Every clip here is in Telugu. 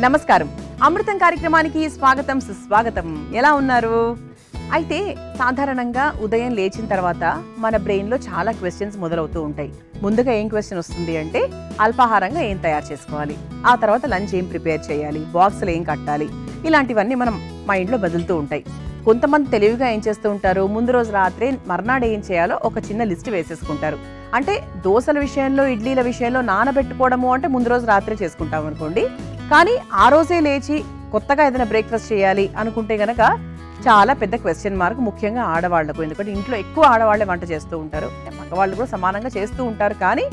నమస్కారం. అమృతం కార్యక్రమానికి స్వాగతం సుస్వాగతం. ఎలా ఉన్నారు? అయితే సాధారణంగా ఉదయం లేచిన తర్వాత మన బ్రెయిన్లో చాలా క్వశ్చన్స్ మొదలవుతూ ఉంటాయి. ముందుగా ఏం క్వశ్చన్ వస్తుంది అంటే అల్పాహారంగా ఏం తయారు చేసుకోవాలి, ఆ తర్వాత లంచ్ ఏం ప్రిపేర్ చేయాలి, బాక్స్లో ఏం కట్టాలి, ఇలాంటివన్నీ మనం మైండ్లో బదులుతూ ఉంటాయి. కొంతమంది తెలివిగా ఏం చేస్తూ ఉంటారు, ముందు రోజు రాత్రే మర్నాడు ఏం చేయాలో ఒక చిన్న లిస్ట్ వేసేసుకుంటారు. అంటే దోశల విషయంలో, ఇడ్లీల విషయంలో నానబెట్టుకోవడము అంటే ముందు రోజు రాత్రే చేసుకుంటాం అనుకోండి. కానీ ఆ రోజే లేచి కొత్తగా ఏదైనా బ్రేక్ఫాస్ట్ చేయాలి అనుకుంటే గనక చాలా పెద్ద క్వశ్చన్ మార్క్, ముఖ్యంగా ఆడవాళ్లకు. ఎందుకంటే ఇంట్లో ఎక్కువ ఆడవాళ్లే వంట చేస్తూ ఉంటారు, మగవాళ్ళు కూడా సమానంగా చేస్తూ ఉంటారు. కానీ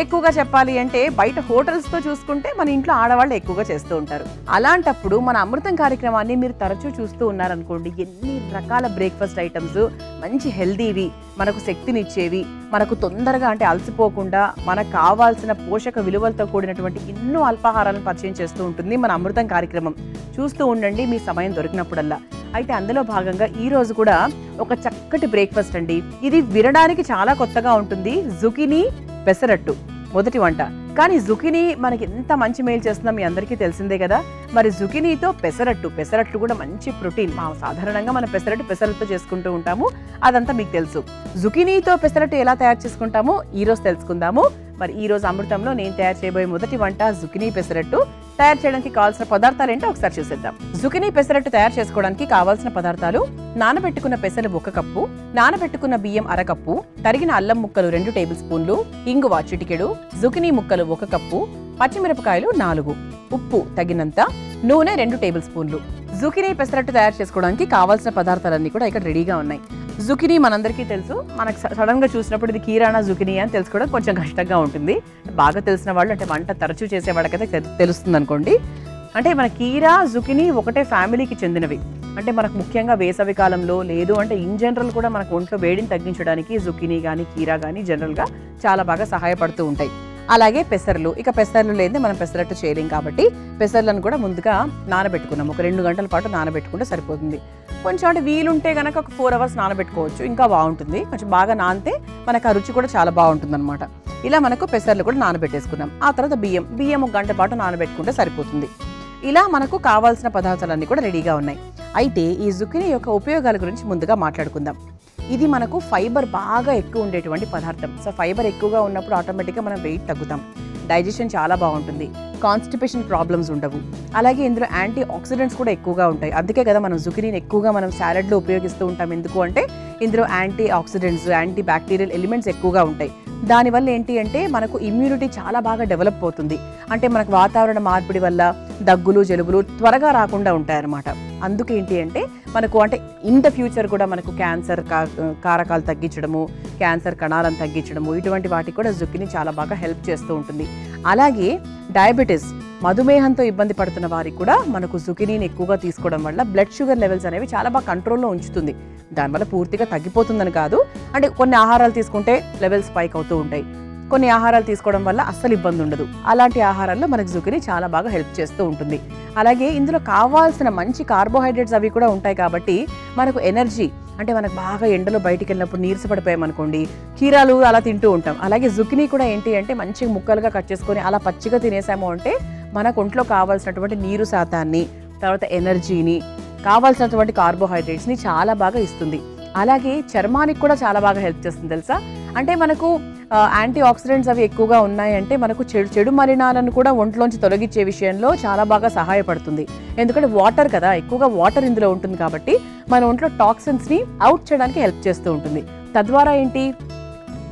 ఎక్కువగా చెప్పాలి అంటే బయట హోటల్స్తో చూసుకుంటే మన ఇంట్లో ఆడవాళ్ళు ఎక్కువగా చేస్తూ ఉంటారు. అలాంటప్పుడు మన అమృతం కార్యక్రమాన్ని మీరు తరచూ చూస్తూ ఉన్నారనుకోండి, ఎన్ని రకాల బ్రేక్ఫాస్ట్ ఐటమ్స్, మంచి హెల్దీవి, మనకు శక్తినిచ్చేవి, మనకు తొందరగా అంటే అలసిపోకుండా మనకు కావాల్సిన పోషక విలువలతో కూడినటువంటి ఎన్నో అల్పాహారాలను పరిచయం చేస్తూ ఉంటుంది మన అమృతం కార్యక్రమం. చూస్తూ ఉండండి మీ సమయం దొరికినప్పుడల్లా. అయితే అందులో భాగంగా ఈ రోజు కూడా ఒక చక్కటి బ్రేక్ఫాస్ట్ అండి. ఇది వినడానికి చాలా కొత్తగా ఉంటుంది. జుకినీ పెసరట్టు మొదటి వంట. కానీ జుకినీ మనకి ఎంత మంచి మేలు చేస్తుందో మీ అందరికీ తెలిసిందే కదా. మరి జుకినీతో పెసరట్టు కూడా మంచి ప్రోటీన్. సాధారణంగా మనం పెసరట్టుతో చేసుకుంటూ ఉంటాము, అదంతా మీకు తెలుసు. జుకినీతో పెసరట్టు ఎలా తయారు చేసుకుంటామో ఈ రోజు తెలుసుకుందాము. మరి ఈ రోజు అమృతంలో నేను తయారు చేయబోయే మొదటి వంట జుకినీ పెసరట్టు. తయారు చేయడానికి కావాల్సిన పదార్థాలు ఏంటో ఒకసారి చూసేద్దాం. జుకినీ పెసరట్టు తయారు చేసుకోవడానికి కావాల్సిన పదార్థాలు: నానబెట్టుకున్న పెసలు 1 కప్పు, నానబెట్టుకున్న బియ్యం 1/2 కప్పు, తరిగిన అల్లం ముక్కలు 2 టేబుల్ స్పూన్లు, ఇంగువ చిటికెడు, జుకినీ ముక్కలు 1 కప్పు, పచ్చిమిరపకాయలు 4, ఉప్పు తగినంత, నూనె 2 టేబుల్ స్పూన్లు. జుకినీ పెసరట్టు తయారు చేసుకోవడానికి కావాల్సిన పదార్థాలన్నీ కూడా ఇక్కడ రెడీగా ఉన్నాయి. జుకినీ మనందరికీ తెలుసు. మనకు సడన్ గా చూసినప్పుడు ఇది కీరానా జుకినీ అని తెలుసుకోవడం కొంచెం కష్టంగా ఉంటుంది. బాగా తెలిసిన వాళ్ళు, అంటే వంట తరచూ చేసేవాళ్ళకైతే తెలుస్తుంది అనుకోండి. అంటే మన కీరా జుకినీ ఒకటే ఫ్యామిలీకి చెందినవి. అంటే మనకు ముఖ్యంగా వేసవి కాలంలో, లేదు అంటే ఇన్ జనరల్ కూడా మనకు ఒంట్లో వేడిని తగ్గించడానికి జుకినీ కానీ కీరా కానీ జనరల్గా చాలా బాగా సహాయపడుతూ ఉంటాయి. అలాగే పెసర్లు. ఇక పెసర్లు లేదే మనం పెసరట్టు చేయలేం కాబట్టి పెసర్లను కూడా ముందుగా నానబెట్టుకున్నాం. ఒక 2 గంటల పాటు నానబెట్టుకుంటే సరిపోతుంది. కొంచెం అంటే వీలుంటే కనుక ఒక 4 అవర్స్ నానబెట్టుకోవచ్చు, ఇంకా బాగుంటుంది. కొంచెం బాగా నానితే మనకు ఆ రుచి కూడా చాలా బాగుంటుంది అనమాట. ఇలా మనకు పెసర్లు కూడా నానబెట్టేసుకున్నాం. ఆ తర్వాత బియ్యం 1 గంట పాటు నానబెట్టుకుంటే సరిపోతుంది. ఇలా మనకు కావాల్సిన పదార్థాలన్నీ కూడా రెడీగా ఉన్నాయి. అయితే ఈ జుకినీ యొక్క ఉపయోగాల గురించి ముందుగా మాట్లాడుకుందాం. ఇది మనకు ఫైబర్ బాగా ఎక్కువ ఉండేటువంటి పదార్థం. సో ఫైబర్ ఎక్కువగా ఉన్నప్పుడు ఆటోమేటిక్గా మనం వెయిట్ తగ్గుతాం, డైజెషన్ చాలా బాగుంటుంది, కాన్స్టిపేషన్ ప్రాబ్లమ్స్ ఉండవు. అలాగే ఇందులో యాంటీ ఆక్సిడెంట్స్ కూడా ఎక్కువగా ఉంటాయి. అందుకే కదా మనం జుకినీని ఎక్కువగా మనం సాలడ్లో ఉపయోగిస్తూ ఉంటాం. ఎందుకు అంటే ఇందులో antioxidants, antibacterial elements ఎక్కువగా ఉంటాయి. దానివల్ల ఏంటి అంటే మనకు ఇమ్యూనిటీ చాలా బాగా డెవలప్ అవుతుంది. అంటే మనకు వాతావరణ మార్పిడి వల్ల దగ్గులు, జలుబులు త్వరగా రాకుండా ఉంటాయన్నమాట. అందుకేంటి అంటే మనకు అంటే ఇన్ ద ఫ్యూచర్ కూడా మనకు క్యాన్సర్ కారకాలు తగ్గించడము, క్యాన్సర్ కణాలను తగ్గించడము, ఇటువంటి వాటికి కూడా జుకినీ చాలా బాగా హెల్ప్ చేస్తూ ఉంటుంది. అలాగే డయాబెటీస్, మధుమేహంతో ఇబ్బంది పడుతున్న వారికి కూడా మనకు జుకినీని ఎక్కువగా తీసుకోవడం వల్ల బ్లడ్ షుగర్ లెవెల్స్ అనేవి చాలా బాగా కంట్రోల్లో ఉంచుతుంది. దానివల్ల పూర్తిగా తగ్గిపోతుందని కాదు, అంటే కొన్ని ఆహారాలు తీసుకుంటే లెవెల్స్ స్పైక్ అవుతూ ఉంటాయి, కొన్ని ఆహారాలు తీసుకోవడం వల్ల అస్సలు ఇబ్బంది ఉండదు. అలాంటి ఆహారాల్లో మనకు జుకినీ చాలా బాగా హెల్ప్ చేస్తూ ఉంటుంది. అలాగే ఇందులో కావాల్సిన మంచి కార్బోహైడ్రేట్స్ అవి కూడా ఉంటాయి కాబట్టి మనకు ఎనర్జీ, అంటే మనకు బాగా ఎండలో బయటికి వెళ్ళినప్పుడు నీరసపడిపోయామనుకోండి, కీరాలు అలా తింటూ ఉంటాం. అలాగే జుకినీ కూడా ఏంటి అంటే మంచిగా ముక్కలుగా కట్ చేసుకొని అలా పచ్చిగా తినేసాము అంటే మనకు ఒంట్లో కావాల్సినటువంటి నీరు శాతాన్ని, తర్వాత ఎనర్జీని, కావాల్సినటువంటి కార్బోహైడ్రేట్స్ని చాలా బాగా ఇస్తుంది. అలాగే చర్మానికి కూడా చాలా బాగా హెల్ప్ చేస్తుంది తెలుసా. అంటే మనకు యాంటీ ఆక్సిడెంట్స్ అవి ఎక్కువగా ఉన్నాయంటే మనకు చెడు మలినాలను కూడా ఒంట్లోంచి తొలగించే విషయంలో చాలా బాగా సహాయపడుతుంది. ఎందుకంటే వాటర్ కదా, ఎక్కువగా వాటర్ ఇందులో ఉంటుంది కాబట్టి మన ఒంట్లో టాక్సిన్స్ని అవుట్ చేయడానికి హెల్ప్ చేస్తూ ఉంటుంది. తద్వారా ఏంటి,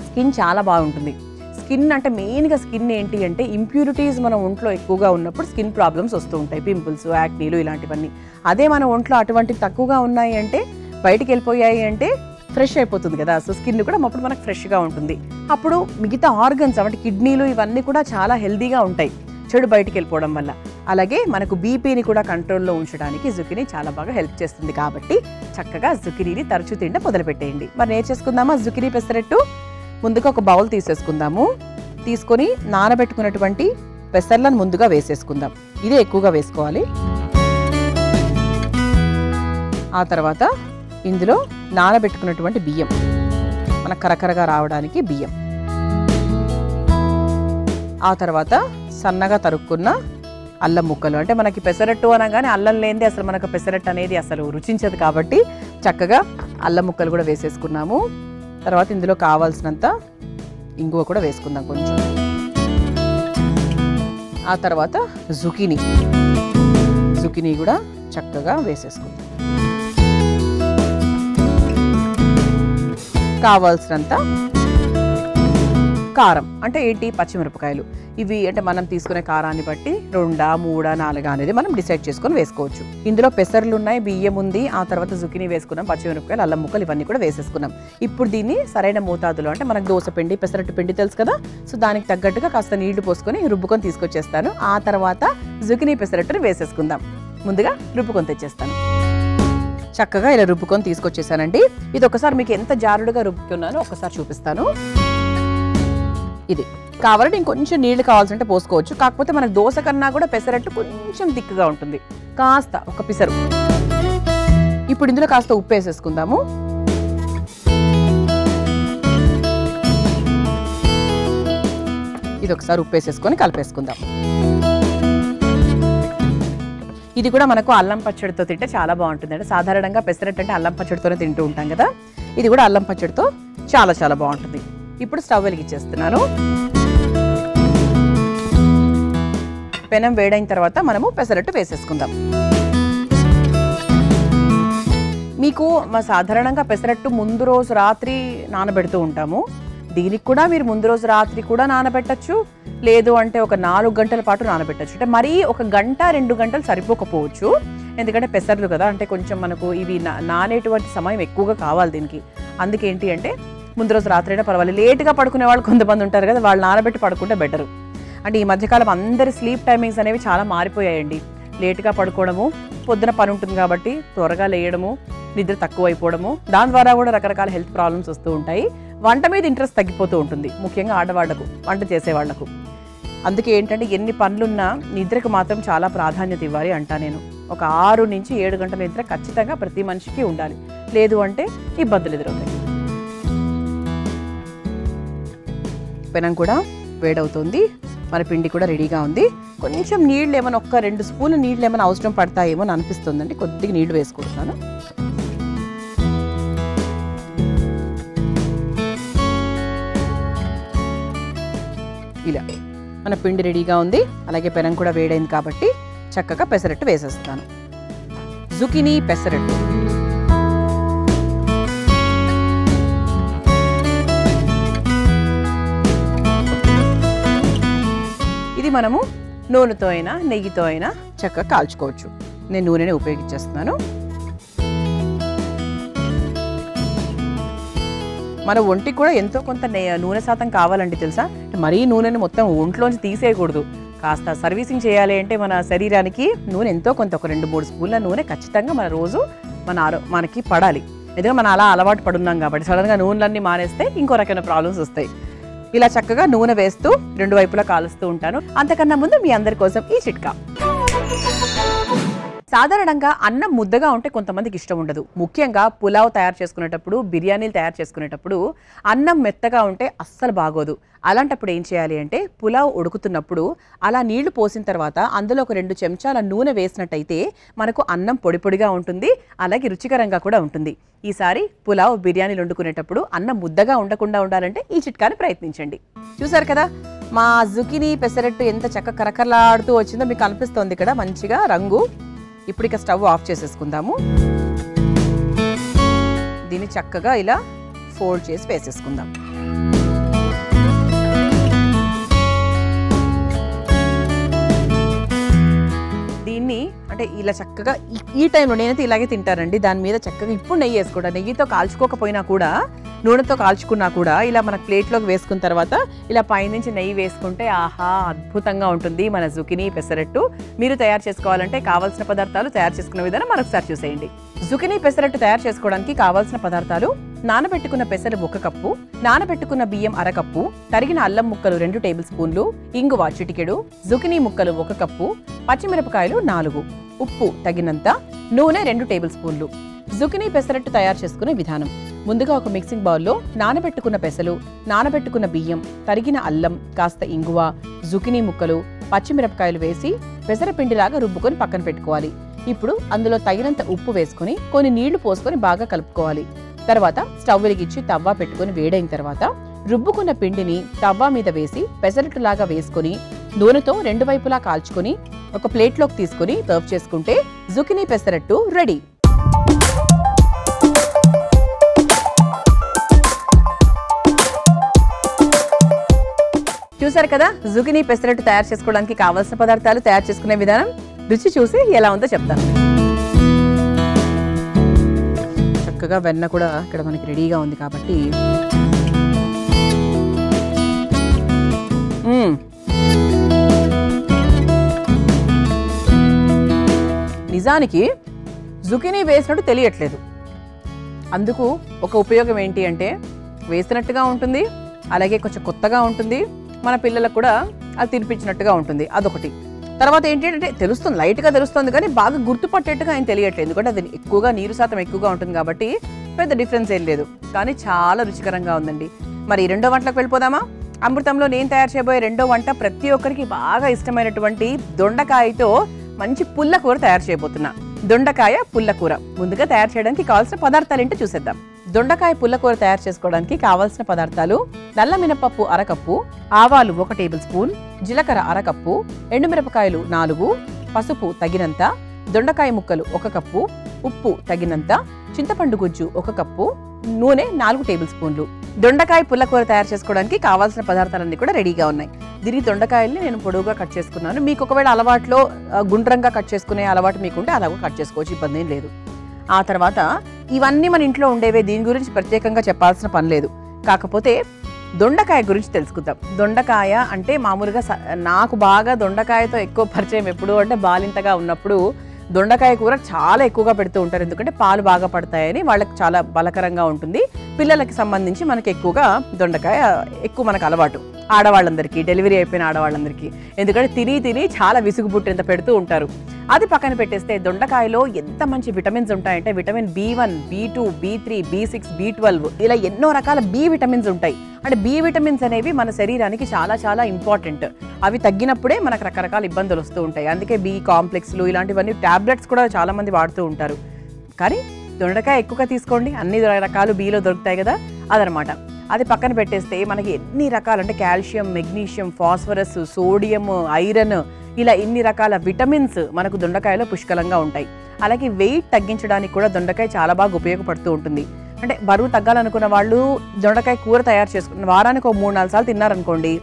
స్కిన్ చాలా బాగుంటుంది. స్కిన్ అంటే మెయిన్గా స్కిన్ ఏంటి అంటే ఇంప్యూరిటీస్ మన ఒంట్లో ఎక్కువగా ఉన్నప్పుడు స్కిన్ ప్రాబ్లమ్స్ వస్తూ ఉంటాయి, పింపుల్స్, యాక్నీలు ఇలాంటివన్నీ. అదే మన ఒంట్లో అటువంటివి తక్కువగా ఉన్నాయి అంటే, బయటికి వెళ్ళిపోయాయి అంటే ఫ్రెష్ అయిపోతుంది కదా. సో స్కిన్ కూడా అప్పుడు మనకు ఫ్రెష్గా ఉంటుంది. అప్పుడు మిగతా ఆర్గన్స్ అంటే కిడ్నీలు ఇవన్నీ కూడా చాలా హెల్దీగా ఉంటాయి చెడు బయటికి వెళ్ళిపోవడం వల్ల. అలాగే మనకు బీపీని కూడా కంట్రోల్లో ఉంచడానికి జుకినీ చాలా బాగా హెల్ప్ చేస్తుంది. కాబట్టి చక్కగా జుకినీని తరచూ తింటే మొదలుపెట్టేయండి. మరి నేర్చేసుకుందామా జుకినీ పెసరట్టు? ముందుగా ఒక బౌల్ తీసేసుకుందాము. తీసుకొని నానబెట్టుకున్నటువంటి పెసర్లను ముందుగా వేసేసుకుందాం. ఇదే ఎక్కువగా వేసుకోవాలి. ఆ తర్వాత ఇందులో నానబెట్టుకున్నటువంటి బియ్యం, మన కరకరగా రావడానికి బియ్యం, ఆ తర్వాత సన్నగా తరుక్కున్న అల్లం ముక్కలు. అంటే మనకి పెసరట్టు అనగానే అల్లం లేనిదే అసలు మనకు పెసరట్టు అనేది అసలు రుచించదు కాబట్టి చక్కగా అల్లం ముక్కలు కూడా వేసేసుకున్నాము. తర్వాత ఇందులో కావాల్సినంత ఇంగువ కూడా వేసుకుందాం కొంచెం. ఆ తర్వాత జుకీనీ కూడా చక్కగా వేసేసుకుందాం. కావాల్సినంత కారం అంటే ఏంటి, పచ్చిమిరపకాయలు. ఇవి అంటే మనం తీసుకునే కారాన్ని బట్టి 2, 3, 4 అనేది మనం డిసైడ్ చేసుకొని వేసుకోవచ్చు. ఇందులో పెసర్లు ఉన్నాయి, బియ్యం ఉంది, ఆ తర్వాత జుకీనీ వేసుకున్నాం, పచ్చిమిరపకాయలు, అల్లం ముక్కలు ఇవన్నీ కూడా వేసేసుకున్నాం. ఇప్పుడు దీన్ని సరైన మోతాదులో అంటే మనకు దోశ పిండి, పెసరట్టు పిండి తెలుసు కదా, సో దానికి తగ్గట్టుగా కాస్త నీళ్లు పోసుకొని రుబ్బుకొని తీసుకొచ్చేస్తాను. ఆ తర్వాత జుకీనీ పెసరట్టుని వేసేసుకుందాం. ముందుగా రుబ్బుకొని తెచ్చేస్తాను. చక్కగా ఇలా రుబ్బుకొని తీసుకొచ్చేసానండి. ఇది ఒకసారి మీకు ఎంత జారుడుగా రుబ్బుకున్నానో ఒకసారి చూపిస్తాను. ఇది కావాలంటే ఇంకొంచెం నీళ్లు కావాల్సింటే పోసుకోవచ్చు. కాకపోతే మనకు దోశ కన్నా కూడా పెసరట్టు కొంచెం థిక్గా ఉంటుంది, కాస్త ఒక పిసరు. ఇప్పుడు ఇందులో కాస్త ఉప్పు వేసేసుకుందాము. ఇది ఒకసారి ఉప్పు వేసేసుకొని కలిపేసుకుందాం. ఇది కూడా మనకు అల్లం పచ్చడితో తింటే చాలా బాగుంటుంది. అంటే సాధారణంగా పెసరట్టు అంటే అల్లం పచ్చడితోనే తింటూ ఉంటాం కదా, ఇది కూడా అల్లం పచ్చడితో చాలా చాలా బాగుంటుంది. ఇప్పుడు స్టవ్ వెలిగించేస్తున్నాను. పెనం వేడైన తర్వాత మనము పెసరట్టు వేసేసుకుందాం. మీకు సాధారణంగా పెసరట్టు ముందు రోజు రాత్రి నానబెడుతూ ఉంటాము. దీనికి కూడా మీరు ముందు రోజు రాత్రి కూడా నానబెట్టచ్చు, లేదు అంటే ఒక 4 గంటల పాటు నానబెట్టచ్చు. అంటే మరీ 1 గంట 2 గంటలు సరిపోకపోవచ్చు, ఎందుకంటే పెసర్లు కదా, అంటే కొంచెం మనకు ఇవి నానేటువంటి సమయం ఎక్కువగా కావాలి దీనికి. అందుకేంటి అంటే ముందు రోజు రాత్రి అయినా పర్వాలేదు. లేట్గా పడుకునే వాళ్ళు కొంతమంది ఉంటారు కదా, వాళ్ళు నానబెట్టి పడుకుంటే బెటరు. అంటే ఈ మధ్యకాలం అందరి స్లీప్ టైమింగ్స్ అనేవి చాలా మారిపోయాయండి. లేట్గా పడుకోవడము, పొద్దున పని ఉంటుంది కాబట్టి త్వరగా లేయడము, నిద్ర తక్కువ అయిపోవడము, దాని ద్వారా కూడా రకరకాల హెల్త్ ప్రాబ్లమ్స్ వస్తూ ఉంటాయి. వంట మీద ఇంట్రెస్ట్ తగ్గిపోతూ ఉంటుంది, ముఖ్యంగా ఆడవాళ్లకు, వంట చేసేవాళ్లకు. అందుకే ఏంటంటే ఎన్ని పనులున్నా నిద్రకు మాత్రం చాలా ప్రాధాన్యత ఇవ్వాలి అంటా నేను. ఒక 6 నుంచి 7 గంటల నిద్ర ఖచ్చితంగా ప్రతి మనిషికి ఉండాలి, లేదు అంటే ఇబ్బందులు ఎదురవుతాయి. పెనం కూడా వేడవుతుంది, మన పిండి కూడా రెడీగా ఉంది. కొంచెం నీళ్ళు ఏమైనా 1-2 స్పూన్లు నీళ్ళు ఏమైనా అవసరం పడతాయేమో అని అనిపిస్తుందండి. కొద్దిగా నీళ్లు వేసుకుంటున్నాను. ఇలా మన పిండి రెడీగా ఉంది, అలాగే పెనం కూడా వేడైంది కాబట్టి చక్కగా పెసరట్టు వేసేస్తాను. జుకీనీ పెసరట్టు. ఇది మనము నూనెతో అయినా నెయ్యితో అయినా చక్కగా కాల్చుకోవచ్చు. నేను నూనెనే ఉపయోగించేస్తున్నాను. మన ఒంటికి కూడా ఎంతో కొంత నూనె శాతం కావాలండి, తెలుసా. మరీ నూనెని మొత్తం ఒంట్లోంచి తీసేయకూడదు. కాస్త సర్వీసింగ్ చేయాలి అంటే మన శరీరానికి నూనె ఎంతో కొంత, ఒక 2-3 స్పూన్ల నూనె ఖచ్చితంగా మన రోజు మనకి పడాలి. ఎందుకంటే మనం అలా అలవాటు పడున్నాం కాబట్టి సడన్గా నూనెలన్నీ మానేస్తే ఇంకో రకమైన ప్రాబ్లమ్స్ వస్తాయి. ఇలా చక్కగా నూనె వేస్తూ 2 వైపులా కాలుస్తూ ఉంటాను. అంతకన్నా ముందు మీ అందరి కోసం ఈ చిట్కా. సాధారణంగా అన్నం ముద్దగా ఉంటే కొంతమందికి ఇష్టం ఉండదు. ముఖ్యంగా పులావ్ తయారు చేసుకునేటప్పుడు, బిర్యానీలు తయారు చేసుకునేటప్పుడు అన్నం మెత్తగా ఉంటే అస్సలు బాగోదు. అలాంటప్పుడు ఏం చేయాలి అంటే పులావ్ ఉడుకుతున్నప్పుడు అలా నీళ్లు పోసిన తర్వాత అందులో ఒక 2 చెంచాల నూనె వేసినట్టయితే మనకు అన్నం పొడి పొడిగా ఉంటుంది, అలాగే రుచికరంగా కూడా ఉంటుంది. ఈసారి పులావ్, బిర్యానీలు వండుకునేటప్పుడు అన్నం ముద్దగా ఉండకుండా ఉండాలంటే ఈ చిట్కాని ప్రయత్నించండి. చూసారు కదా మా జుకీనీ పెసరట్టు ఎంత చక్కగా కరకరలాడుతూ వచ్చిందో మీకు అనిపిస్తోంది ఇక్కడ మంచిగా రంగు. ఇప్పుడు ఇక స్టవ్ ఆఫ్ చేసేసుకుందాము. దీన్ని చక్కగా ఇలా ఫోల్డ్ చేసి వేసేసుకుందాం. దీన్ని అంటే ఇలా చక్కగా ఈ టైంలో నేనైతే ఇలాగే తింటానండి. దాని మీద చక్కగా ఇప్పుడు నెయ్యి వేసుకోవడం, నెయ్యితో కాల్చుకోకపోయినా కూడా నూనెతో కాల్చుకున్నా కూడా ఇలా మన ప్లేట్లోకి వేసుకున్న తర్వాత ఇలా పైనుంచి నెయ్యి వేసుకుంటే ఆహా అద్భుతంగా ఉంటుంది మన జుకీనీ పెసరట్టు. మీరు తయారు చేసుకోవాలంటే కావాల్సిన పదార్థాలు తయారు చేసుకునే విధానం మరొకసారి చూసేయండి. జుకీనీ పెసరట్టు తయారు చేసుకోవడానికి కావాల్సిన పదార్థాలు: నానబెట్టుకున్న పెసలు 1 కప్పు, నానబెట్టుకున్న బియ్యం 1/2 కప్పు, తరిగిన అల్లం ముక్కలు 2 టేబుల్ స్పూన్లు, ఇంగువ చిటికెడు, జుకీనీ ముక్కలు 1 కప్పు, పచ్చిమిరపకాయలు 4, ఉప్పు తగినంత, నూనె 2 టేబుల్ స్పూన్లు. జుకీనీ పెసరట్టు తయారు చేసుకునే విధానం: ముందుగా ఒక మిక్సింగ్ బౌల్లో నానబెట్టుకున్న పెసలు, నానబెట్టుకున్న బియ్యం, తరిగిన అల్లం, కాస్త ఇంగువ, జుకీనీ ముక్కలు, పచ్చిమిరపకాయలు వేసి పెసరపిండిలాగా రుబ్బుకొని పక్కన పెట్టుకోవాలి. ఇప్పుడు అందులో తగినంత ఉప్పు వేసుకొని కొన్ని నీళ్లు పోసుకొని బాగా కలుపుకోవాలి. తర్వాత స్టవ్ వెలిగించి తవ్వ పెట్టుకొని వేడైన తర్వాత రుబ్బుకున్న పిండిని తవ్వ మీద వేసి పెసరట్టులాగా వేసుకొని నూనెతో రెండు వైపులా కాల్చుకొని ఒక ప్లేట్లోకి తీసుకుని సర్వ్ చేసుకుంటే జుకినీ పెసరట్టు రెడీ. చూసారు కదా, జుకినీ పెసరట్టు తయారు చేసుకోవడానికి కావాల్సిన పదార్థాలు, తయారు చేసుకునే విధానం, రుచి చూసి ఎలా ఉందో చెప్తాను. చక్కగా వెన్న కూడా ఇక్కడ మనకి రెడీగా ఉంది కాబట్టి నిజానికి జుకినీ వేసినట్టు తెలియట్లేదు. అందుకు ఒక ఉపయోగం ఏంటి అంటే వేసినట్టుగా ఉంటుంది, అలాగే కొంచెం కొత్తగా ఉంటుంది, మన పిల్లలకు కూడా అది తినిపించినట్టుగా ఉంటుంది. అదొకటి. తర్వాత ఏంటి అంటే తెలుస్తుంది, లైట్గా తెలుస్తుంది, కానీ బాగా గుర్తుపట్టేట్టుగా ఆయన తెలియట్లేదు. ఎందుకంటే అది ఎక్కువగా నీరు శాతం ఎక్కువగా ఉంటుంది కాబట్టి పెద్ద డిఫరెన్స్ ఏం లేదు, కానీ చాలా రుచికరంగా ఉందండి. మరి రెండో వంటలకు వెళ్ళిపోదామా? అమృతంలో నేను తయారు చేయబోయే రెండో వంట ప్రతి ఒక్కరికి బాగా ఇష్టమైనటువంటి దొండకాయతో మంచి పుల్ల కూర తయారు చేయబోతున్నా. దొండకాయ పుల్ల కూర. ముందుగా తయారు చేయడానికి కావాల్సిన పదార్థాలు ఏంటో చూసేద్దాం. దొండకాయ పుల్ల కూర తయారు చేసుకోవడానికి కావాల్సిన పదార్థాలు: నల్ల మినపప్పు అరకప్పు, ఆవాలు 1 టేబుల్ స్పూన్, జీలకర్ర అరకప్పు, ఎండుమిరపకాయలు 4, పసుపు తగినంత, దొండకాయ ముక్కలు 1 కప్పు, ఉప్పు తగినంత, చింతపండు గుజ్జు 1 కప్పు, నూనె 4 టేబుల్ స్పూన్లు. దొండకాయ పుల్ల కూర తయారు చేసుకోవడానికి కావాల్సిన పదార్థాలన్నీ కూడా రెడీగా ఉన్నాయి. దీనికి దొండకాయల్ని నేను పొడవుగా కట్ చేసుకున్నాను. మీకు ఒకవేళ అలవాట్లో గుండ్రంగా కట్ చేసుకునే అలవాటు మీకుంటే అలాగో కట్ చేసుకోవచ్చు, ఇబ్బంది ఏం లేదు. ఆ తర్వాత ఇవన్నీ మన ఇంట్లో ఉండేవే, దీని గురించి ప్రత్యేకంగా చెప్పాల్సిన పని లేదు. కాకపోతే దొండకాయ గురించి తెలుసుకుందాం. దొండకాయ అంటే మామూలుగా నాకు బాగా దొండకాయతో ఎక్కువ పరిచయం ఎప్పుడు అంటే బాలింతగా ఉన్నప్పుడు దొండకాయ కూర చాలా ఎక్కువగా పెడుతూ ఉంటారు. ఎందుకంటే పాలు బాగా పడతాయని, వాళ్ళకి చాలా బలకరంగా ఉంటుంది. పిల్లలకి సంబంధించి మనకి ఎక్కువగా దొండకాయ ఎక్కువ మనకు అలవాటు, ఆడవాళ్ళందరికీ, డెలివరీ అయిపోయిన ఆడవాళ్ళందరికీ. ఎందుకంటే తిని చాలా విసుగు పుట్టేంత పెడుతూ ఉంటారు. అది పక్కన పెట్టేస్తే దొండకాయలో ఎంత మంచి విటమిన్స్ ఉంటాయంటే vitamin B1, B2, B3, B6, B12 ఇలా ఎన్నో రకాల బి విటమిన్స్ ఉంటాయి. అంటే బి విటమిన్స్ అనేవి మన శరీరానికి చాలా చాలా ఇంపార్టెంట్. అవి తగ్గినప్పుడే మనకు రకరకాల ఇబ్బందులు వస్తూ ఉంటాయి. అందుకే బి కాంప్లెక్స్లు ఇలాంటివన్నీ టాబ్లెట్స్ కూడా చాలా మంది వాడుతూ ఉంటారు. కానీ దొండకాయ ఎక్కువగా తీసుకోండి, అన్ని రకాలు బిలో దొరుకుతాయి కదా, అదనమాట. అది పక్కన పెట్టేస్తే మనకి ఎన్ని రకాలు అంటే calcium, magnesium, phosphorus, sodium, iron ఇలా ఇన్ని రకాల విటమిన్స్ మనకు దొండకాయలో పుష్కలంగా ఉంటాయి. అలాగే వెయిట్ తగ్గించడానికి కూడా దొండకాయ చాలా బాగా ఉపయోగపడుతూ ఉంటుంది. అంటే బరువు తగ్గాలనుకున్న వాళ్ళు దొండకాయ కూర తయారు చేసుకున్న వారానికి 3-4 సార్లు తిన్నారనుకోండి,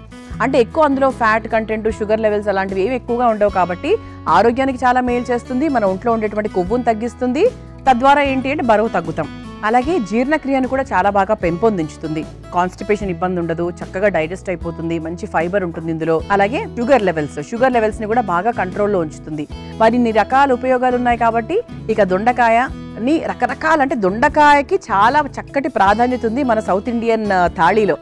అంటే ఎక్కువ అందులో ఫ్యాట్ కంటెంట్, షుగర్ లెవెల్స్ అలాంటివి ఏమి ఎక్కువగా ఉండవు కాబట్టి ఆరోగ్యానికి చాలా మేలు చేస్తుంది. మన ఒంట్లో ఉండేటువంటి కొవ్వును తగ్గిస్తుంది. తద్వారా ఏంటి అంటే బరువు తగ్గుతాం. అలాగే జీర్ణక్రియను కూడా చాలా బాగా పెంపొందించుతుంది. కాన్స్టిపేషన్ ఇబ్బంది ఉండదు, చక్కగా డైజెస్ట్ అయిపోతుంది, మంచి ఫైబర్ ఉంటుంది ఇందులో. అలాగే షుగర్ లెవెల్స్ ని కూడా బాగా కంట్రోల్లో ఉంచుతుంది. మరి ఇన్ని రకాల ఉపయోగాలు ఉన్నాయి కాబట్టి ఇక దొండకాయని రకరకాల అంటే దొండకాయకి చాలా చక్కటి ప్రాధాన్యత ఉంది మన సౌత్ ఇండియన్ థాళీలో.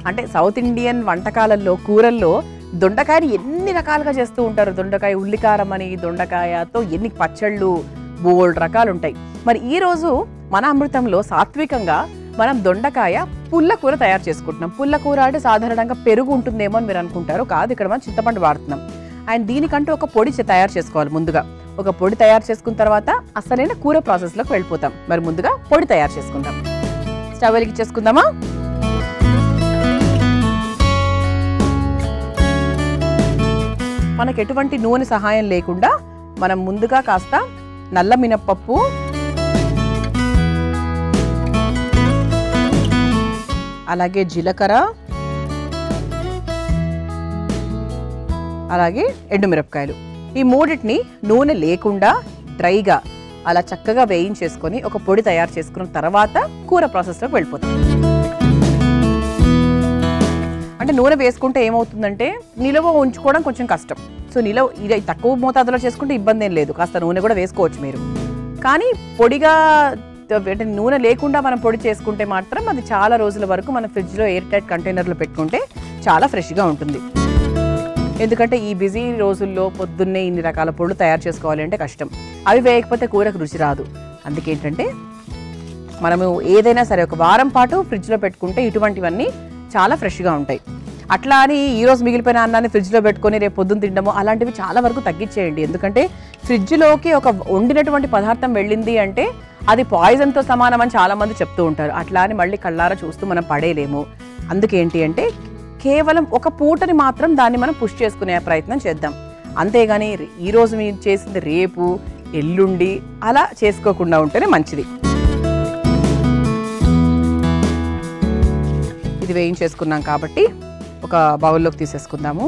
అంటే సౌత్ ఇండియన్ వంటకాలలో, కూరల్లో దొండకాయని ఎన్ని రకాలుగా చేస్తూ ఉంటారు. దొండకాయ ఉల్లికారం అని, దొండకాయతో ఎన్ని పచ్చళ్ళు, బోల్డ్ రకాలు ఉంటాయి. మరి ఈ రోజు మన అమృతంలో సాత్వికంగా మనం దొండకాయ పుల్ల కూర తయారు చేసుకుంటున్నాం. పుల్ల కూర అంటే సాధారణంగా పెరుగు ఉంటుందేమో అని మీరు అనుకుంటారు. కాదు, ఇక్కడ మనం చింతపండు వాడుతున్నాం. అండ్ దీనికంటూ ఒక పొడి తయారు చేసుకోవాలి. ముందుగా ఒక పొడి తయారు చేసుకున్న తర్వాత అసలైన కూర ప్రాసెస్లోకి వెళ్ళిపోతాం. మరి ముందుగా పొడి తయారు చేసుకుందాం. స్టవ్ వెలిగించేసుకుందామా? మనకు ఎటువంటి నూనె సహాయం లేకుండా మనం ముందుగా కాస్త నల్ల మినప్పప్పు, అలాగే జీలకర్ర, అలాగే ఎండుమిరపకాయలు, ఈ మూడింటిని నూనె లేకుండా డ్రైగా అలా చక్కగా వేయించేసుకొని ఒక పొడి తయారు చేసుకున్న తర్వాత కూర ప్రాసెస్లోకి వెళ్ళిపోతాం. అంటే నూనె వేసుకుంటే ఏమవుతుందంటే నిలువ ఉంచుకోవడం కొంచెం కష్టం. సో ఇది తక్కువ మోతాదులో చేసుకుంటే ఇబ్బంది ఏం లేదు, కాస్త నూనె కూడా వేసుకోవచ్చు మీరు. కానీ పొడిగా అంటే నూనె లేకుండా మనం పొడి చేసుకుంటే మాత్రం అది చాలా రోజుల వరకు మన ఫ్రిడ్జ్లో ఎయిర్ టైట్ కంటైనర్లో పెట్టుకుంటే చాలా ఫ్రెష్గా ఉంటుంది. ఎందుకంటే ఈ బిజీ రోజుల్లో పొద్దున్నే ఇన్ని రకాల పొడులు తయారు చేసుకోవాలి అంటే కష్టం. అవి వేయకపోతే కూరకు రుచి రాదు. అందుకేంటంటే మనము ఏదైనా సరే ఒక వారం పాటు ఫ్రిడ్జ్లో పెట్టుకుంటే ఇటువంటివన్నీ చాలా ఫ్రెష్గా ఉంటాయి. అట్లా అని ఈ రోజు మిగిలిపోయిన అన్నాన్ని ఫ్రిడ్జ్లో పెట్టుకొని రేపు పొద్దున్న తినడము అలాంటివి చాలా వరకు తగ్గించేయండి. ఎందుకంటే ఫ్రిడ్జ్లోకి ఒక వండినటువంటి పదార్థం వెళ్ళింది అంటే అది పాయిజన్తో సమానం అని చాలామంది చెప్తూ ఉంటారు. అట్లా అని మళ్ళీ కళ్ళారా చూస్తూ మనం పడేయలేము. అందుకేంటి అంటే కేవలం ఒక పూటని మాత్రం దాన్ని మనం పుష్ చేసుకునే ప్రయత్నం చేద్దాం. అంతేగాని ఈరోజు మీరు చేసింది రేపు ఎల్లుండి అలా చేసుకోకుండా ఉంటేనే మంచిది. ఇది వేయించేసుకున్నాం కాబట్టి ఒక బౌల్లోకి తీసేసుకుందాము.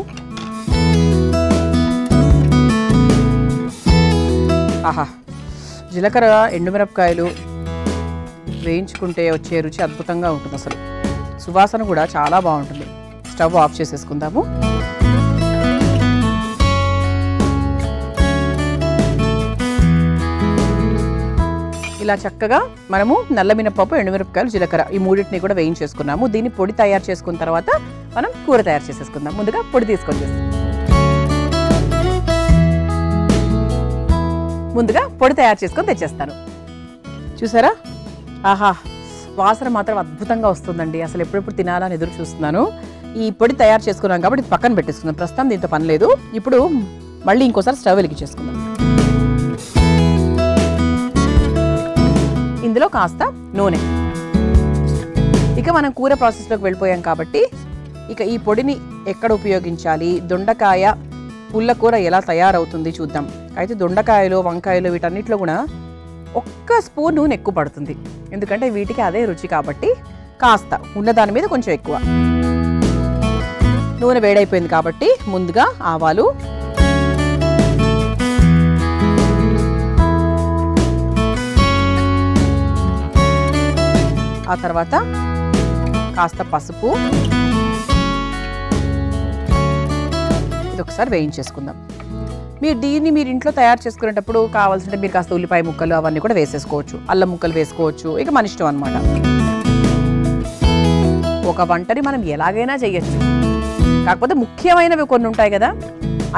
ఆహా, జీలకర్ర ఎండుమిరపకాయలు వేయించుకుంటే వచ్చే రుచి అద్భుతంగా ఉంటుంది. అసలు సువాసన కూడా చాలా బాగుంటుంది. స్టవ్ ఆఫ్ చేసేసుకుందాము. ఇలా చక్కగా మనము నల్ల మినపప్పు, ఎండుమిరపకాయలు, జీలకర్ర ఈ మూడింటిని కూడా వేయించేసుకున్నాము. దీన్ని పొడి తయారు చేసుకున్న తర్వాత మనం కూర తయారు చేసేసుకుందాం. ముందుగా పొడి తీసుకొచ్చేస్తాం. ముందుగా పొడి తయారు చేసుకొని తెచ్చేస్తాను. చూసారా, ఆహా వాసన మాత్రం అద్భుతంగా వస్తుందండి. అసలు ఎప్పుడెప్పుడు తినాలని ఎదురు చూస్తున్నాను. ఈ పొడి తయారు చేసుకున్నాం కాబట్టి ఇది పక్కన పెట్టేసుకుందాం. ప్రస్తుతం దీంతో పని లేదు. ఇప్పుడు మళ్ళీ ఇంకోసారి స్టవ్ వెలిగించేసుకుందాం. ఇందులో కాస్త నూనె. ఇక మనం కూర ప్రాసెస్లోకి వెళ్ళిపోయాం కాబట్టి ఇక ఈ పొడిని ఎక్కడ ఉపయోగించాలి, దొండకాయ పుల్ల కూర ఎలా తయారవుతుంది చూద్దాం. అయితే దొండకాయలు, వంకాయలు వీటన్నిటిలో కూడా ఒక్క స్పూన్ నూనె ఎక్కువ పడుతుంది. ఎందుకంటే వీటికి అదే రుచి కాబట్టి కాస్త ఉన్న దాని మీద కొంచెం ఎక్కువ. నూనె వేడైపోయింది కాబట్టి ముందుగా ఆవాలు, ఆ తర్వాత కాస్త పసుపు, ఇది ఒకసారి వేయించేసుకుందాం. మీరు ఇంట్లో తయారు చేసుకునేటప్పుడు కావాల్సింటే మీరు కాస్త ఉల్లిపాయ ముక్కలు అవన్నీ కూడా వేసేసుకోవచ్చు, అల్లం ముక్కలు వేసుకోవచ్చు. ఇక మన ఇష్టం అనమాట. ఒక వంటని మనం ఎలాగైనా చేయొచ్చు. కాకపోతే ముఖ్యమైనవి కొన్ని ఉంటాయి కదా,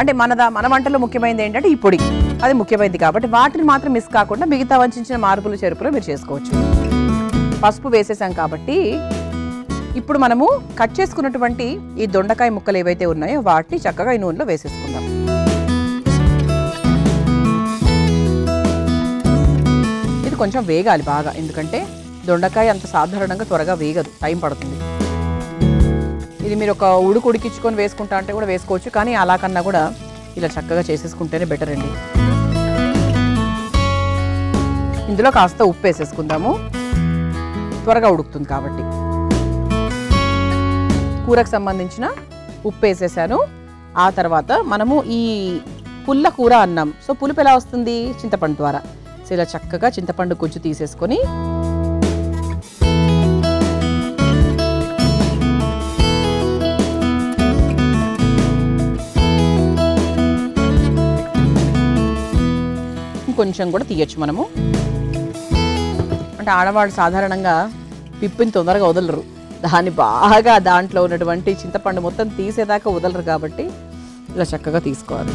అంటే మన వంటలో ముఖ్యమైనది ఏంటంటే ఈ పొడి, అది ముఖ్యమైనది కాబట్టి వాటిని మాత్రం మిస్ కాకుండా మిగతా వంచిన మార్పులు చెరుపులు మీరు చేసుకోవచ్చు. పసుపు వేసేసాం కాబట్టి ఇప్పుడు మనము కట్ చేసుకున్నటువంటి ఈ దొండకాయ ముక్కలు ఏవైతే ఉన్నాయో వాటిని చక్కగా ఈ నూనెలో వేసేసుకుందాం. ఇది కొంచెం వేగాలి బాగా, ఎందుకంటే దొండకాయ అంత సాధారణంగా త్వరగా వేగదు, టైం పడుతుంది. ఇది మీరు ఒక ఉడికించుకొని వేసుకుంటా అంటే కూడా వేసుకోవచ్చు, కానీ అలా కన్నా కూడా ఇలా చక్కగా చేసేసుకుంటేనే బెటర్ అండి. ఇందులో కాస్త ఉప్పు వేసేసుకుందాము, త్వరగా ఉడుకుతుంది కాబట్టి. కూరకు సంబంధించిన ఉప్పు వేసేసాను. ఆ తర్వాత మనము ఈ పుల్ల కూర అన్నాం. సో పులుపు ఎలా వస్తుంది? చింతపండు ద్వారా. సో ఇలా చక్కగా చింతపండు గుజ్జు తీసేసుకొని ఇంకొంచెం కూడా తీయచ్చు మనము. అంటే ఆడవాళ్ళు సాధారణంగా పిప్పిని తొందరగా వదలరు, దాన్ని బాగా దాంట్లో ఉన్నటువంటి చింతపండు మొత్తం తీసేదాకా వదలరు కాబట్టి ఇలా చక్కగా తీసుకోవాలి.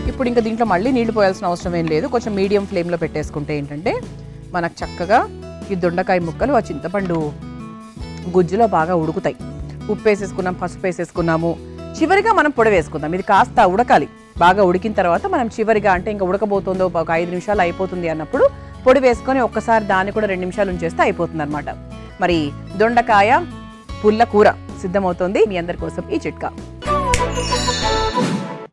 ఇప్పుడు ఇంకా దీంట్లో మళ్ళీ నీళ్లు పోయాల్సిన అవసరం ఏం లేదు. కొంచెం మీడియం ఫ్లేమ్లో పెట్టేసుకుంటే ఏంటంటే మనకు చక్కగా ఈ దొండకాయ ముక్కలు ఆ చింతపండు గుజ్జులో బాగా ఉడుకుతాయి. ఉప్పు వేసేసుకున్నాం, పసుపు వేసేసుకున్నాము. చివరిగా మనం పొడి వేసుకుందాం. ఇది కాస్త ఉడకాలి. బాగా ఉడికిన తర్వాత మనం చివరిగా, అంటే ఇంకా ఉడకబోతుందో ఒక 5 నిమిషాలు అయిపోతుంది అన్నప్పుడు పొడి వేసుకొని ఒక్కసారి దాన్ని కూడా 2 నిమిషాలు ఉంచేస్తే అయిపోతుంది అనమాట. మరి దొండకాయ పుల్ల కూర సిద్ధమవుతుంది. మీ అందరి కోసం ఈ చిట్కా.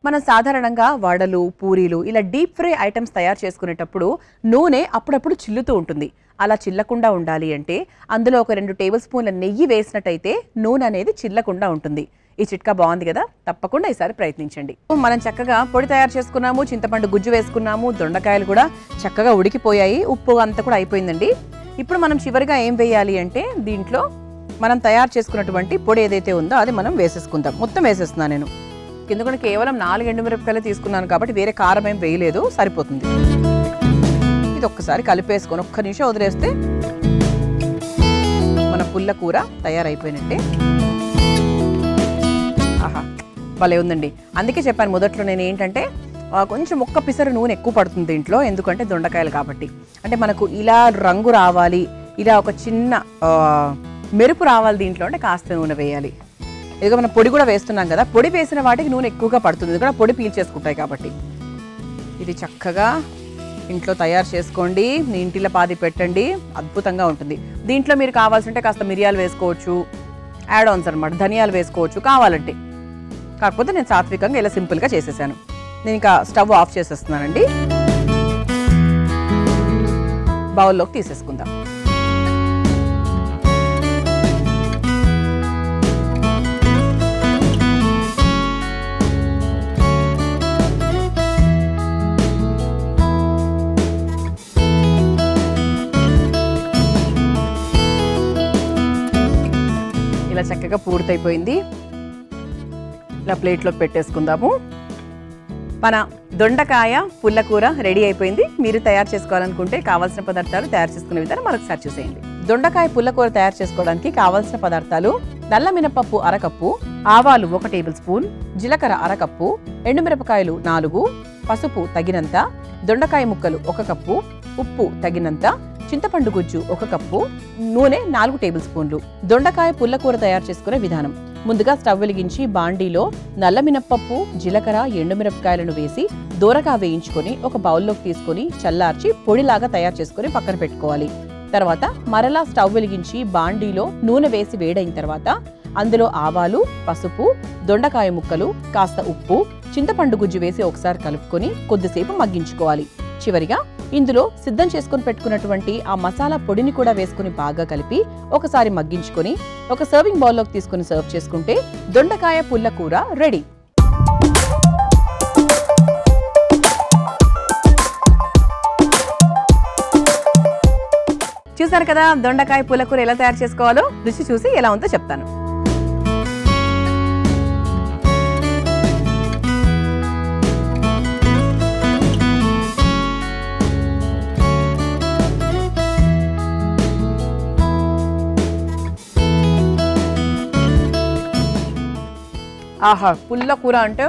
మనం సాధారణంగా వడలు, పూరీలు ఇలా డీప్ ఫ్రై ఐటమ్స్ తయారు చేసుకునేటప్పుడు నూనె అప్పుడప్పుడు చిల్లుతూ ఉంటుంది. అలా చిల్లకుండా ఉండాలి అంటే అందులో ఒక 2 టేబుల్ స్పూన్ల నెయ్యి వేసినట్టయితే నూనె అనేది చిల్లకుండా ఉంటుంది. ఈ చిట్కా బాగుంది కదా, తప్పకుండా ఈసారి ప్రయత్నించండి. మనం చక్కగా పొడి తయారు చేసుకున్నాము, చింతపండు గుజ్జు వేసుకున్నాము, దొండకాయలు కూడా చక్కగా ఉడికిపోయాయి, ఉప్పు అంతా కూడా అయిపోయిందండి. ఇప్పుడు మనం చివరిగా ఏం వేయాలి అంటే దీంట్లో మనం తయారు చేసుకున్నటువంటి పొడి ఏదైతే ఉందో అది మనం వేసేసుకుందాం. మొత్తం వేసేస్తున్నాను నేను, ఎందుకంటే కేవలం 4 ఎండుమిరపకాయలు తీసుకున్నాను కాబట్టి వేరే కారం ఏం వేయలేదు, సరిపోతుంది. ఇది ఒక్కసారి కలిపేసుకొని ఒక్క నిమిషం వదిలేస్తే మన పుల్ల కూర తయారైపోయినట్టే. ఆహా, భలే ఉందండి. అందుకే చెప్పాను మొదట్లో నేను ఏంటంటే కొంచెం ఒక్క పిసరు నూనె ఎక్కువ పడుతుంది దీంట్లో, ఎందుకంటే దొండకాయలు కాబట్టి. అంటే మనకు ఇలా రంగు రావాలి, ఇలా ఒక చిన్న మెరుపు రావాలి దీంట్లో అంటే కాస్త నూనె వేయాలి. ఇదిగో మనం పొడి కూడా వేస్తున్నాం కదా, పొడి వేసిన వాటికి నూనె ఎక్కువగా పడుతుంది, ఇది కూడా పొడి పీల్చేసుకుంటాయి కాబట్టి. ఇది చక్కగా ఇంట్లో తయారు చేసుకోండి, మీ ఇంటిలో పాది పెట్టండి, అద్భుతంగా ఉంటుంది. దీంట్లో మీరు కావాల్సింటే కాస్త మిరియాలు వేసుకోవచ్చు, యాడ్ ఆన్స్ అనమాట, ధనియాలు వేసుకోవచ్చు కావాలంటే. కాకపోతే నేను సాత్వికంగా ఇలా సింపుల్గా చేసేసాను. నేను ఇంకా స్టవ్ ఆఫ్ చేసేస్తున్నానండి. బౌల్లోకి తీసేసుకుందాం. ఇలా చక్కగా పూర్తయిపోయింది. ఇలా ప్లేట్లో పెట్టేసుకుందాము. మన దొండకాయ పుల్లకూర రెడీ అయిపోయింది. మీరు తయారు చేసుకోవాలనుకుంటే కావాల్సిన పదార్థాలు తయారు చేసుకునే విధానం మరొకసారి చూసేయండి. దొండకాయ పుల్లకూర తయారు చేసుకోవడానికి కావాల్సిన పదార్థాలు: నల్ల మినపప్పు అరకప్పు, ఆవాలు 1 టేబుల్ స్పూన్, జీలకర్ర అరకప్పు, ఎండుమిరపకాయలు 4, పసుపు తగినంత, దొండకాయ ముక్కలు 1 కప్పు, ఉప్పు తగినంత, చింతపండు గుజ్జు 1 కప్పు, నూనె 4 టేబుల్ స్పూన్లు. దొండకాయ పుల్లకూర తయారు చేసుకునే విధానం: ముందుగా స్టవ్ వెలిగించి బాండీలో నల్ల మినపప్పు, జీలకర్ర, ఎండుమిరపకాయలను వేసి దూరగా వేయించుకొని ఒక బౌల్లోకి తీసుకొని చల్లార్చి పొడిలాగా తయారు చేసుకొని పక్కన పెట్టుకోవాలి. తర్వాత మరలా స్టవ్ వెలిగించి బాండీలో నూనె వేసి వేడైన తర్వాత అందులో ఆవాలు, పసుపు, దొండకాయ ముక్కలు, కాస్త ఉప్పు, చింతపండు గుజ్జు వేసి ఒకసారి కలుపుకొని కొద్దిసేపు మగ్గించుకోవాలి. చివరిగా ఇందులో సిద్ధం చేసుకుని పెట్టుకున్నటువంటి ఆ మసాలా పొడిని కూడా వేసుకుని బాగా కలిపి ఒకసారి మగ్గించుకొని ఒక సర్వింగ్ బౌల్లోకి తీసుకుని సర్వ్ చేసుకుంటే దొండకాయ పుల్లకూర రెడీ. చూసారు కదా దొండకాయ పుల్లకూర ఎలా తయారు చేసుకోవాలో. రుచి చూసి ఎలా ఉందో చెప్తాను. ఆహా, పుల్లకూర అంటే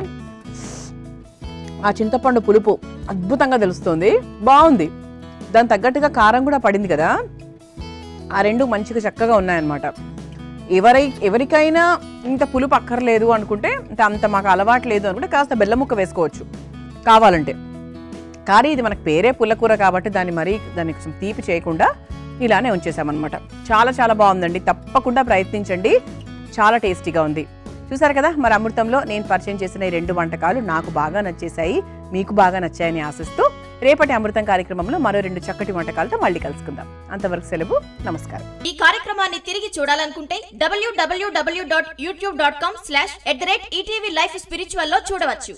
ఆ చింతపండు పులుపు అద్భుతంగా తెలుస్తుంది, బాగుంది. దాని తగ్గట్టుగా కారం కూడా పడింది కదా, ఆ రెండు మంచిగా చక్కగా ఉన్నాయన్నమాట. ఎవరికైనా ఇంత పులుపు అక్కర్లేదు అనుకుంటే, అంత మాకు అలవాటు లేదు అనుకుంటే కాస్త బెల్లం ముక్క వేసుకోవచ్చు కావాలంటే. కానీ ఇది మనకు పేరే పుల్లకూర కాబట్టి దాన్ని కొంచెం తీపి చేయకుండా ఇలానే ఉంచేసామన్నమాట. చాలా చాలా బాగుందండి, తప్పకుండా ప్రయత్నించండి, చాలా టేస్టీగా ఉంది. చూసారు కదా, మరి అమృతంలో నేను పరిచయం చేసిన ఈ 2 వంటకాలు నాకు బాగా నచ్చేసాయి, మీకు బాగా నచ్చాయని ఆశిస్తూ రేపటి అమృతం కార్యక్రమంలో మరో 2 చక్కటి వంటకాలతో మళ్ళీ కలుసుకుందాం. అంతవరకు సెలవు, నమస్కారం. ఈ కార్యక్రమాన్ని తిరిగి చూడాలనుకుంటే www.youtube.com/ETV Life Spiritual లో చూడవచ్చు.